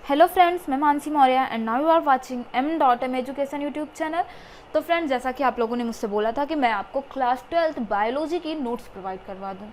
Hello friends, मैं Mansi Maurya and now you are watching m.m education YouTube channel. तो friends, जैसा कि आप लोगों ने मुझसे बोला था कि मैं आपको क्लास 12th बायोलॉजी की नोट्स प्रोवाइड करवा दूं।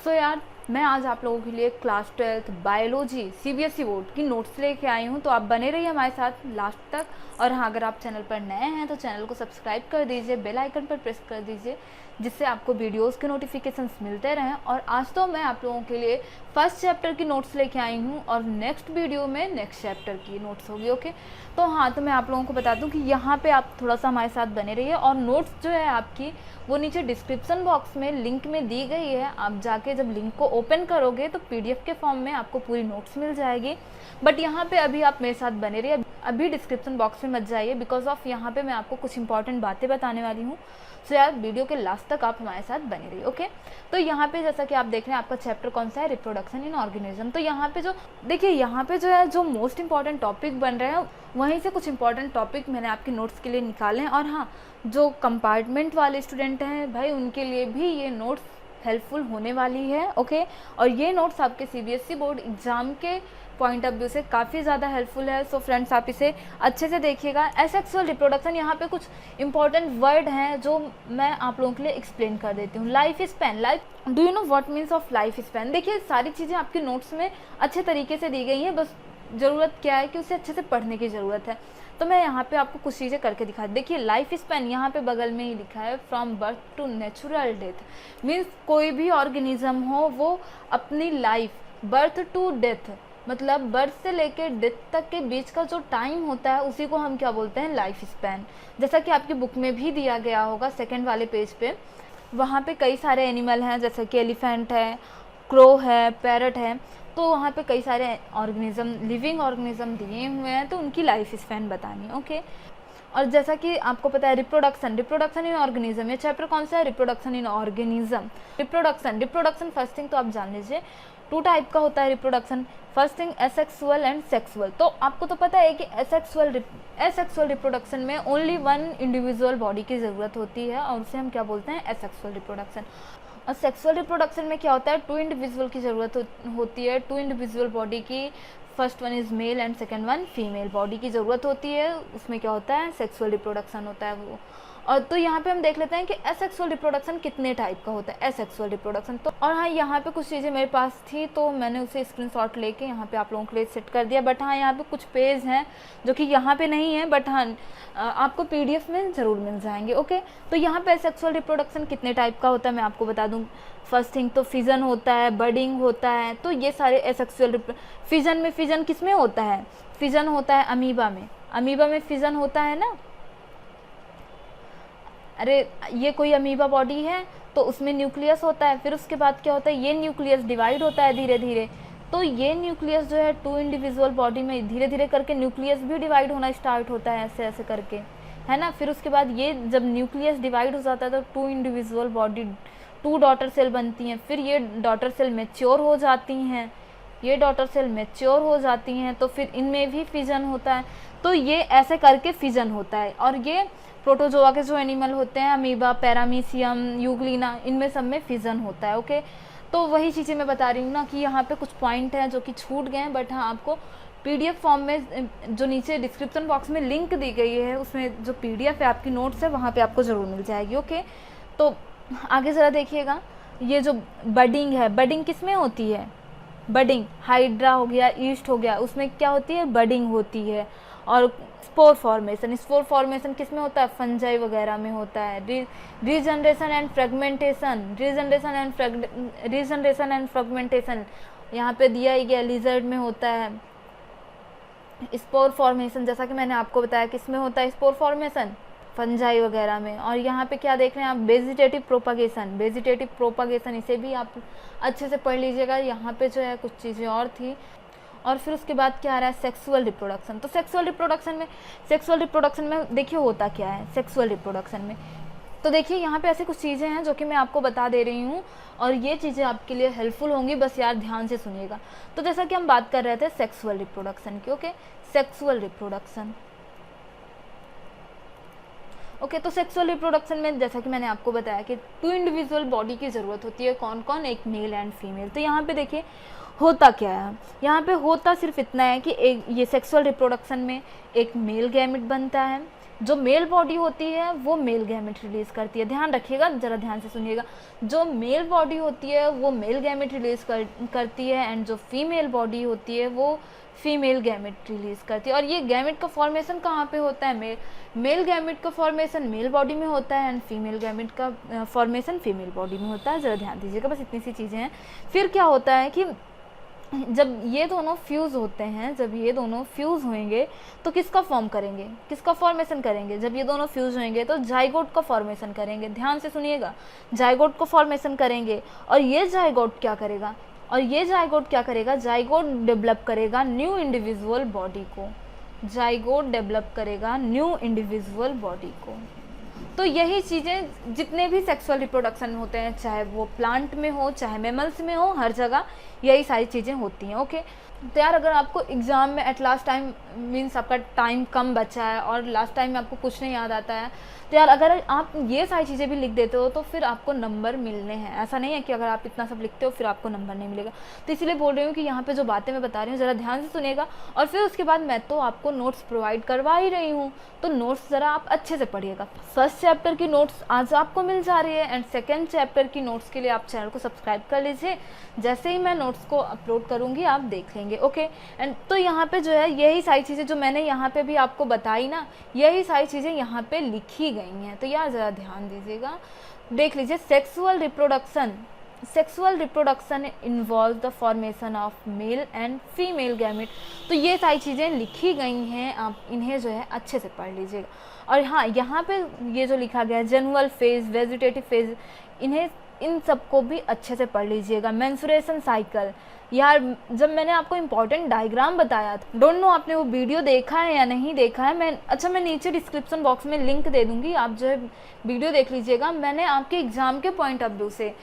सो यार, मैं आज आप लोगों के लिए class 12th biology CBSE board की नोट्स लेके आई हूं। तो आप बने रहिए हमारे साथ लास्ट तक। और हाँ, अगर आप चैनल पर नए हैं तो चैनल को सब्सक्राइब कर दीजिए, बेल आइकन पर प्रेस कर दीजिए, जिससे आपको वीडियोस के नोटिफिकेशंस मिलते रहें। और आज तो मैं आप लोगों के लिए फर्स्ट चैप्टर की नोट्स लेके आई हूँ और नेक्स्ट वीडियो में नेक्स्ट चैप्टर की नोट्स होगी। ओके, तो हाँ, तो मैं आप लोगों को बता दूं कि यहाँ पे आप थोड़ा सा हमारे साथ बने रहिए। और नोट्स जो है आपकी, वो नीचे डिस्क्रिप्शन बॉक्स में लिंक में दी गई है। आप जाके जब लिंक को ओपन करोगे तो पीडीएफ के फॉर्म में आपको पूरी नोट्स मिल जाएगी। बट यहाँ पे अभी आप मेरे साथ बने रहिए, अभी डिस्क्रिप्शन बॉक्स में मत जाइए, बिकॉज ऑफ यहाँ पे मैं आपको कुछ इंपॉर्टेंट बातें बताने वाली हूँ। सो यार, वीडियो के लास्ट तक आप हमारे साथ बने रहिए। ओके, तो यहाँ पे जैसा कि आप देख रहे हैं, आपका चैप्टर कौन सा है? Reproduction in organism. तो यहाँ पे जो देखिए, यहाँ पे जो है जो मोस्ट इंपॉर्टेंट टॉपिक बन रहे हैं, वहीं से कुछ इंपॉर्टेंट टॉपिक मैंने आपके नोट्स के लिए निकाले हैं। और हाँ, जो कंपार्टमेंट वाले स्टूडेंट हैं भाई, उनके लिए भी ये नोट्स हेल्पफुल होने वाली है। ओके, और ये नोट्स आपके सीबीएसई बोर्ड एग्जाम के पॉइंट ऑफ व्यू से काफ़ी ज़्यादा हेल्पफुल है। सो फ्रेंड्स, आप इसे अच्छे से देखिएगा। एसेक्सुअल रिप्रोडक्शन, यहाँ पे कुछ इंपॉर्टेंट वर्ड हैं जो मैं आप लोगों के लिए एक्सप्लेन कर देती हूँ। Life span, do you know what means of life span? देखिए, सारी चीज़ें आपकी नोट्स में अच्छे तरीके से दी गई हैं, बस ज़रूरत क्या है कि उसे अच्छे से पढ़ने की ज़रूरत है। तो मैं यहाँ पे आपको कुछ चीज़ें करके दिखा। देखिए, लाइफ स्पैन यहाँ पे बगल में ही लिखा है, from birth to natural death. Means कोई भी ऑर्गेनिज्म हो, वो अपनी लाइफ बर्थ टू डेथ, मतलब बर्थ से लेकर डेथ तक के बीच का जो टाइम होता है, उसी को हम क्या बोलते हैं? Life span. जैसा कि आपकी बुक में भी दिया गया होगा सेकेंड वाले पेज पे, वहाँ पे कई सारे एनिमल हैं, जैसे कि एलिफेंट है, क्रो है, पैरट है। तो वहाँ पे कई सारे ऑर्गेनिज्म, लिविंग ऑर्गेनिज्म दिए हुए हैं, तो उनकी लाइफ स्पैन बतानी है। ओके, और जैसा कि आपको पता है, रिप्रोडक्शन इन ऑर्गेनिज्म, ये चैप्टर कौन सा है? Reproduction in organism. Reproduction first thing तो आप जान लीजिए, 2 टाइप का होता है reproduction. First thing asexual and sexual. तो आपको तो पता है कि एसेक्सुअल रिप्रोडक्शन में ओनली 1 इंडिविजुअल बॉडी की ज़रूरत होती है, और उसे हम क्या बोलते हैं? Asexual reproduction. और सेक्सुअल रिप्रोडक्शन में क्या होता है? 2 इंडिविजुअल की ज़रूरत होती है, 2 इंडिविजुअल बॉडी की। First one is male and second one female body की ज़रूरत होती है। उसमें क्या होता है? सेक्सुअल रिप्रोडक्शन होता है वो। और तो यहाँ पे हम देख लेते हैं कि एसेक्सुअल रिप्रोडक्शन कितने टाइप का होता है। एसेक्सुअल रिप्रोडक्शन तो, और हाँ, यहाँ पे कुछ चीज़ें मेरे पास थी तो मैंने उसे स्क्रीनशॉट लेके यहाँ पे आप लोगों के लिए सेट कर दिया। बट हाँ, यहाँ पे कुछ पेज हैं जो कि यहाँ पे नहीं है, बट हाँ, आपको पीडीएफ में ज़रूर मिल जाएंगे। ओके, तो यहाँ पे एसेक्सुअल रिप्रोडक्शन कितने टाइप का होता है मैं आपको बता दूँ। फर्स्ट थिंग तो फिजन होता है, बडिंग होता है। तो ये सारे एसेक्सुअल फिजन किस में होता है? फिजन होता है अमीबा में फिजन होता है ना। अरे, ये कोई अमीबा बॉडी है तो उसमें न्यूक्लियस होता है। फिर उसके बाद क्या होता है? ये न्यूक्लियस डिवाइड होता है धीरे धीरे। तो ये न्यूक्लियस जो है 2 इंडिविजुअल बॉडी में धीरे धीरे करके न्यूक्लियस भी डिवाइड होना स्टार्ट होता है, ऐसे ऐसे करके, है ना। फिर उसके बाद ये जब न्यूक्लियस डिवाइड हो जाता है तो 2 इंडिविजुअल बॉडी, 2 डॉटर सेल बनती हैं। फिर ये डॉटर सेल मैच्योर हो जाती हैं, तो फिर इनमें भी फिजन होता है। तो ये ऐसे करके फिजन होता है। और ये प्रोटोजोआ के जो एनिमल होते हैं, अमीबा, पैरामीशियम, यूग्लिना, इनमें सब में फिजन होता है। ओके, तो वही चीज़ें मैं बता रही हूँ ना कि यहाँ पे कुछ पॉइंट हैं जो कि छूट गए हैं। बट हाँ, आपको पीडीएफ फॉर्म में जो नीचे डिस्क्रिप्शन बॉक्स में लिंक दी गई है, उसमें जो पीडीएफ है आपकी नोट्स है, वहाँ पे आपको ज़रूर मिल जाएगी। ओके, तो आगे ज़रा देखिएगा, ये जो बडिंग है, बडिंग किस में होती है? बडिंग हाइड्रा हो गया, ईस्ट हो गया, उसमें क्या होती है? बडिंग होती है। और स्पोर फॉर्मेशन किस में होता है? फंजाई वगैरह में होता है। रीजनरेशन एंड फ्रेगमेंटेशन यहाँ पे दिया ही गया, लिजर्ड में होता है। स्पोर फॉर्मेशन, जैसा कि मैंने आपको बताया, किस में होता है स्पोर फॉर्मेशन? फंजाई वगैरह में। और यहाँ पे क्या देख रहे हैं आप? वेजिटेटिव प्रोपागेशन, इसे भी आप अच्छे से पढ़ लीजिएगा। यहाँ पे जो है कुछ चीज़ें और थी। और फिर उसके बाद क्या आ रहा है? Sexual reproduction. तो सेक्सुअल रिप्रोडक्शन में देखिए होता क्या है सेक्सुअल रिप्रोडक्शन में। तो देखिए, यहाँ पे ऐसी कुछ चीज़ें हैं जो कि मैं आपको बता दे रही हूँ, और ये चीज़ें आपके लिए हेल्पफुल होंगी, बस यार ध्यान से सुनिएगा। तो जैसा कि हम बात कर रहे थे सेक्सुअल रिप्रोडक्शन की। Okay, sexual reproduction. ओके, तो सेक्सुअल रिप्रोडक्शन में जैसा कि मैंने आपको बताया कि 2 इंडिविजुअल बॉडी की ज़रूरत होती है। कौन कौन? एक मेल एंड फीमेल। तो यहाँ पे देखिए, होता क्या है यहाँ पे, होता सिर्फ इतना है कि एक ये सेक्सुअल रिप्रोडक्शन में एक मेल गैमेट बनता है, जो मेल बॉडी होती है वो मेल गैमेट रिलीज़ करती है। ध्यान रखिएगा, ज़रा ध्यान से सुनिएगा, जो मेल बॉडी होती है वो मेल गैमेट रिलीज़ करती है, एंड जो फीमेल बॉडी होती है वो फीमेल गैमेट रिलीज़ करती है। और ये गैमेट का फॉर्मेशन कहाँ पे होता है, मेल गैमेट का फॉर्मेशन मेल बॉडी में होता है, एंड फीमेल गैमेट का फॉर्मेशन फीमेल बॉडी में होता है। ज़रा ध्यान दीजिएगा, बस इतनी सी चीज़ें हैं। फिर क्या होता है कि जब ये दोनों फ्यूज़ होते हैं, जब ये दोनों फ्यूज़ होंगे तो किसका फॉर्म करेंगे, किसका फॉर्मेशन करेंगे, जब ये दोनों फ्यूज़ होंगे तो जाइगोट का फॉर्मेशन करेंगे। ध्यान से सुनिएगा, जाइगोट का फॉर्मेशन करेंगे। और ये जाइगोट क्या करेगा, जाइगोट डेवलप करेगा न्यू इंडिविजुअल बॉडी को, जाइगोट डेवलप करेगा न्यू इंडिविजुअल बॉडी को। तो यही चीज़ें जितने भी सेक्सुअल रिप्रोडक्शन होते हैं, चाहे वो प्लांट में हो चाहे मैमल्स में हो, हर जगह यही सारी चीज़ें होती हैं। ओके, तो यार अगर आपको एग्ज़ाम में एट लास्ट टाइम मीन्स आपका टाइम कम बचा है और लास्ट टाइम में आपको कुछ नहीं याद आता है, तो यार अगर आप ये सारी चीज़ें भी लिख देते हो तो फिर आपको नंबर मिलने हैं। ऐसा नहीं है कि अगर आप इतना सब लिखते हो फिर आपको नंबर नहीं मिलेगा। तो इसलिए बोल रही हूँ कि यहाँ पे जो बातें मैं बता रही हूँ ज़रा ध्यान से सुनिएगा। और फिर उसके बाद मैं तो आपको नोट्स प्रोवाइड करवा ही रही हूँ, तो नोट्स ज़रा आप अच्छे से पढ़िएगा। फर्स्ट चैप्टर की नोट्स आज आपको मिल जा रही है, एंड सेकेंड चैप्टर की नोट्स के लिए आप चैनल को सब्सक्राइब कर लीजिए। जैसे ही मैं नोट्स को अपलोड करूँगी आप देख लेंगे। ओके, एंड तो यहाँ पे जो है यही सारी चीज़ें जो मैंने यहाँ पे भी आपको बताई ना, यही सारी चीज़ें यहाँ पे लिखी गई हैं। तो यार ज़रा ध्यान दीजिएगा, देख लीजिए। Sexual reproduction involve the formation of male and female gamete. तो ये सारी चीज़ें लिखी गई हैं, आप इन्हें जो है अच्छे से पढ़ लीजिएगा। और हाँ, यहाँ पे ये जो लिखा गया है जेनुअल फेज, वेजिटेटिव फेज, इन सबको भी अच्छे से पढ़ लीजिएगा। मेंस्ट्रुएशन साइकिल, यार जब मैंने आपको इम्पॉर्टेंट डायग्राम बताया था, डोंट नो आपने वो वीडियो देखा है या नहीं देखा है, मैं नीचे डिस्क्रिप्शन बॉक्स में लिंक दे दूँगी, आप जो है वीडियो देख लीजिएगा। मैंने आपके एग्ज़ाम के पॉइंट ऑफ व्यू से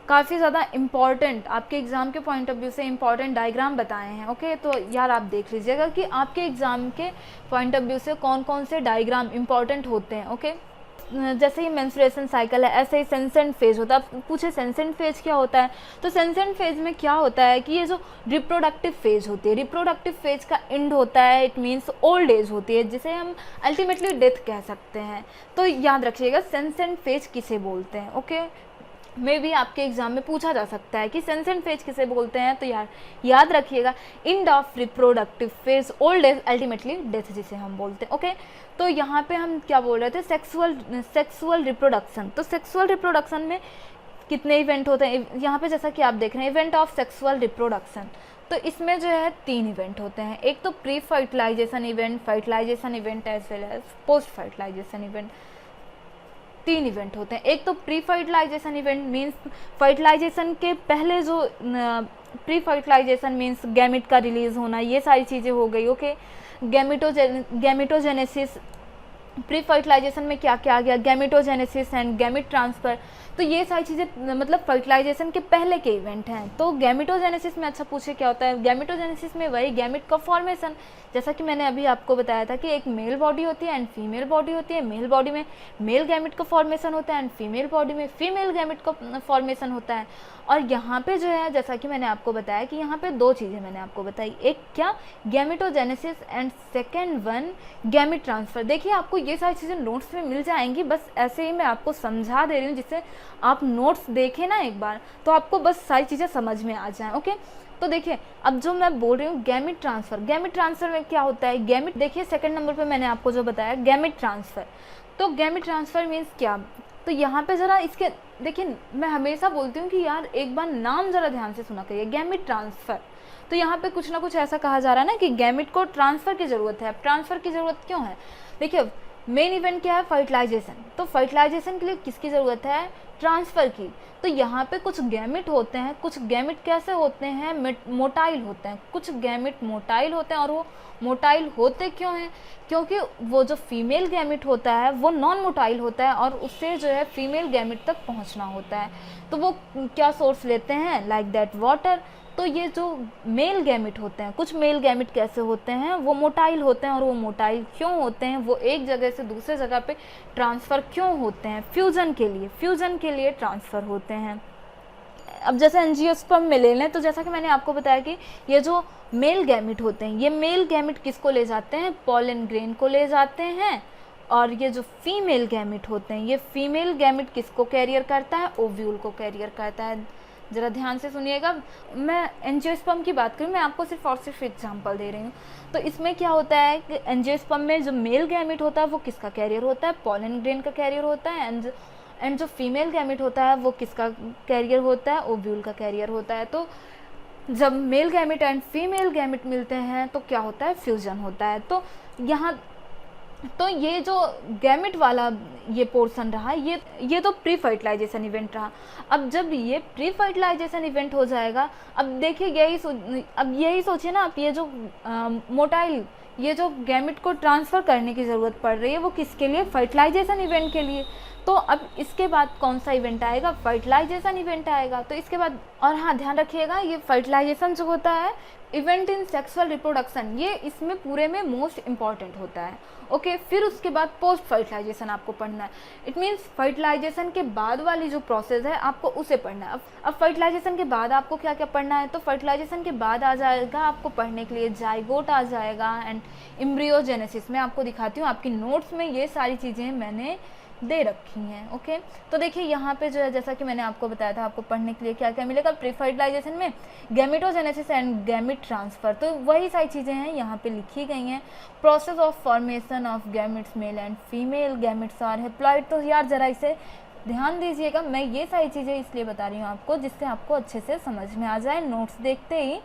काफ़ी ज़्यादा इम्पॉर्टेंट, आपके एग्ज़ाम के पॉइंट ऑफ व्यू से इम्पॉर्टेंट डायग्राम बताए हैं। ओके, तो यार आप देख लीजिएगा कि आपके एग्ज़ाम के पॉइंट ऑफ व्यू से कौन कौन से डायग्राम इम्पॉर्टेंट होते हैं। ओके, जैसे ही मेंस्ट्रुएशन साइकिल है, ऐसे ही सेंसेंट फेज होता है। आप पूछे सेंसेंट फेज क्या होता है, तो सेंसेंट फेज में क्या होता है कि ये जो रिप्रोडक्टिव फेज होती है, रिप्रोडक्टिव फेज का एंड होता है, इट मीन्स ओल्ड एज होती है, जिसे हम अल्टीमेटली डेथ कह सकते हैं। तो याद रखिएगा सेंसेंट फेज किसे बोलते हैं। ओके, मे भी आपके एग्जाम में पूछा जा सकता है कि सेंसेंट फेज किसे बोलते हैं, तो यार याद रखिएगा end of reproductive phase, old age, ultimately death जिसे हम बोलते हैं। ओके, तो यहाँ पे हम क्या बोल रहे थे, सेक्सुअल रिप्रोडक्शन। तो सेक्सुअल रिप्रोडक्शन में कितने इवेंट होते हैं, यहाँ पे जैसा कि आप देख रहे हैं इवेंट ऑफ सेक्सुअल रिप्रोडक्शन, तो इसमें जो है 3 इवेंट होते हैं। एक तो pre fertilization event, fertilization event as well as post fertilization event. 3 event होते हैं। एक तो pre fertilization event means fertilization के पहले जो प्री फर्टिलाइजेशन मीन्स गैमिट का रिलीज होना, ये सारी चीज़ें हो गई। ओके, गैमिटोजेनेसिस, प्री फर्टिलाइजेशन में क्या क्या आ गया, गैमिटोजेनेसिस एंड गैमिट ट्रांसफ़र। तो ये सारी चीज़ें मतलब फर्टिलाइजेशन के पहले के इवेंट हैं। तो गैमिटोजेनेसिस में अच्छा पूछे क्या होता है, गैमिटोजेनेसिस में वही गैमिट का फॉर्मेशन, जैसा कि मैंने अभी आपको बताया था कि एक मेल बॉडी होती है एंड फीमेल बॉडी होती है। मेल बॉडी में मेल गैमिट का फॉर्मेशन होता है एंड फीमेल बॉडी में फीमेल गैमिट का फॉर्मेशन होता है। और यहाँ पे जो है जैसा कि मैंने आपको बताया कि यहाँ पे 2 चीज़ें मैंने आपको बताई, एक क्या gametogenesis and second one gamete transfer. देखिए आपको ये सारी चीज़ें नोट्स में मिल जाएंगी, बस ऐसे ही मैं आपको समझा दे रही हूँ जिससे आप नोट्स देखें ना एक बार तो आपको बस सारी चीज़ें समझ में आ जाएं। ओके, तो देखिए अब जो मैं बोल रही हूँ गैमिट ट्रांसफ़र, गैमिट ट्रांसफ़र में क्या होता है, गैमिट देखिए सेकंड नंबर पे मैंने आपको जो बताया गैमिट ट्रांसफ़र। तो गैमिट ट्रांसफ़र मीन्स क्या, तो यहाँ पे ज़रा इसके देखिए, मैं हमेशा बोलती हूँ कि यार एक बार नाम ज़रा ध्यान से सुना करिए, गैमिट ट्रांसफ़र। तो यहाँ पे कुछ ना कुछ ऐसा कहा जा रहा है ना कि गैमिट को ट्रांसफ़र की ज़रूरत है। अब ट्रांसफ़र की ज़रूरत क्यों है, देखिए मेन इवेंट क्या है, फर्टिलाइजेशन। तो फर्टिलाइजेशन के लिए किसकी ज़रूरत है, ट्रांसफ़र की। तो यहाँ पे कुछ गैमिट होते हैं, कुछ गैमिट कैसे होते हैं, मोटाइल होते हैं, कुछ गैमिट मोटाइल होते हैं। और वो मोटाइल होते क्यों हैं, क्योंकि वो जो फीमेल गैमिट होता है वो नॉन मोटाइल होता है और उससे जो है फीमेल गैमिट तक पहुँचना होता है। तो वो क्या सोर्स लेते हैं, लाइक दैट वाटर। तो ये जो मेल गैमिट होते हैं, कुछ मेल गैमिट कैसे होते हैं, वो मोटाइल होते हैं। और वो मोटाइल क्यों होते हैं, वो एक जगह से दूसरे जगह पे ट्रांसफ़र क्यों होते हैं, फ्यूज़न के लिए ट्रांसफ़र होते हैं। अब जैसे एंजियोस्पर्म में ले लें तो जैसा कि मैंने आपको बताया कि ये जो मेल गैमेट होते हैं, ये मेल गैमेट किसको ले जाते हैं, पॉलन ग्रेन को ले जाते हैं। और ये जो फीमेल गैमेट होते हैं, ये फीमेल गैमेट किसको कैरियर करता है, ओव्यूल को कैरियर करता है। ज़रा ध्यान से सुनिएगा, मैं एंजियोस्पर्म की बात करूँ, मैं आपको सिर्फ और सिर्फ एग्जांपल दे रही हूँ। तो इसमें क्या होता है कि एंजियोस्पर्म में जो मेल गैमेट होता है वो किसका कैरियर होता है, पॉलन ग्रेन का कैरियर होता है। एंड जो फीमेल गैमेट होता है वो किसका कैरियर होता है, ओव्यूल का कैरियर होता है। तो जब male gamete and female gamete मिलते हैं तो क्या होता है, फ्यूजन होता है। तो यहाँ तो ये जो गैमेट वाला ये पोर्शन रहा, ये तो प्री फर्टिलाइजेशन इवेंट रहा। अब जब ये प्री फर्टिलाइजेशन इवेंट हो जाएगा, अब देखिए अब यही सोचिए ना आप, ये जो मोटाइल, ये जो गैमेट को ट्रांसफ़र करने की ज़रूरत पड़ रही है वो किसके लिए, फर्टिलाइजेशन इवेंट के लिए। तो अब इसके बाद कौन सा इवेंट आएगा, फर्टिलाइजेशन इवेंट आएगा। तो इसके बाद, और हाँ ध्यान रखिएगा, ये फर्टिलाइजेशन जो होता है इवेंट इन सेक्सुअल रिप्रोडक्शन, ये इसमें पूरे में मोस्ट इम्पॉर्टेंट होता है। ओके, फिर उसके बाद पोस्ट फर्टिलाइजेशन आपको पढ़ना है। इट मीन्स फर्टिलाइजेशन के बाद वाली जो प्रोसेस है आपको उसे पढ़ना है। अब फर्टिलाइजेशन के बाद आपको क्या क्या पढ़ना है, तो फर्टिलाइजेशन के बाद आ जाएगा आपको पढ़ने के लिए जाइगोट आ जाएगा एंड एम्ब्रियोजेनेसिस। मैं आपको दिखाती हूँ, आपकी नोट्स में ये सारी चीज़ें मैंने दे रखी हैं। ओके, तो देखिए यहाँ पे जो है, जैसा कि मैंने आपको बताया था, आपको पढ़ने के लिए क्या क्या मिलेगा प्री फर्टिलाइजेशन में, गैमेटोजेनेसिस एंड गैमेट ट्रांसफ़र। तो वही सारी चीज़ें हैं यहाँ पे लिखी गई हैं। Process of formation of gametes, male and female gametes are haploid. तो यार ज़रा इसे ध्यान दीजिएगा, मैं ये सारी चीज़ें इसलिए बता रही हूँ आपको जिससे आपको अच्छे से समझ में आ जाए, नोट्स देखते ही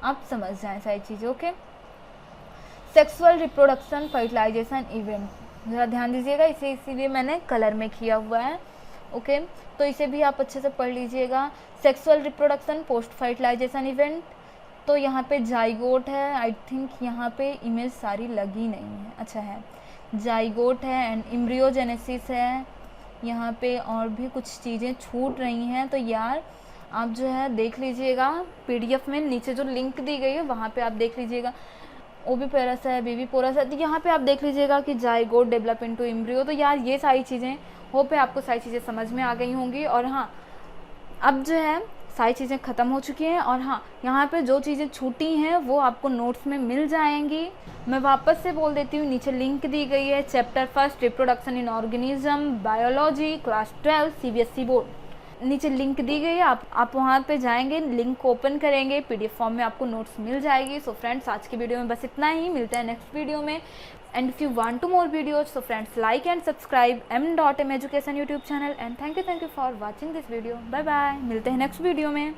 आप समझ जाएँ सारी चीज़ें। Okay, sexual reproduction fertilization event, ज़रा ध्यान दीजिएगा, इसे इसीलिए मैंने कलर में किया हुआ है। ओके, तो इसे भी आप अच्छे से पढ़ लीजिएगा। Sexual reproduction post fertilization event, तो यहाँ पे जाइगोट है, आई थिंक यहाँ पे इमेज सारी लगी नहीं है, अच्छा है, जाइगोट है एंड एम्ब्रियोजेनेसिस है। यहाँ पे और भी कुछ चीज़ें छूट रही हैं, तो यार आप जो है देख लीजिएगा, PDF में नीचे जो लिंक दी गई है वहाँ पे आप देख लीजिएगा। ओविपेरस है, बेबी पोरस है, तो यहाँ पे आप देख लीजिएगा कि जाइगोट डेवलप इनटू एम्ब्रियो। तो यार ये सारी चीज़ें, होप है आपको सारी चीज़ें समझ में आ गई होंगी। और हाँ, अब जो है सारी चीज़ें ख़त्म हो चुकी हैं। और हाँ, यहाँ पे जो चीज़ें छूटी हैं वो आपको नोट्स में मिल जाएंगी। मैं वापस से बोल देती हूँ, नीचे लिंक दी गई है, chapter 1 reproduction in organism biology class 12 CBSE board, नीचे लिंक दी गई है, आप वहाँ पे जाएंगे, लिंक को ओपन करेंगे, PDF फॉर्म में आपको नोट्स मिल जाएगी। सो फ्रेंड्स, आज की वीडियो में बस इतना ही, मिलते हैं नेक्स्ट वीडियो में। And if you want to more videos, so friends like and subscribe m.m education YouTube channel. And thank you for watching this video. Bye bye, मिलते हैं नेक्स्ट वीडियो में।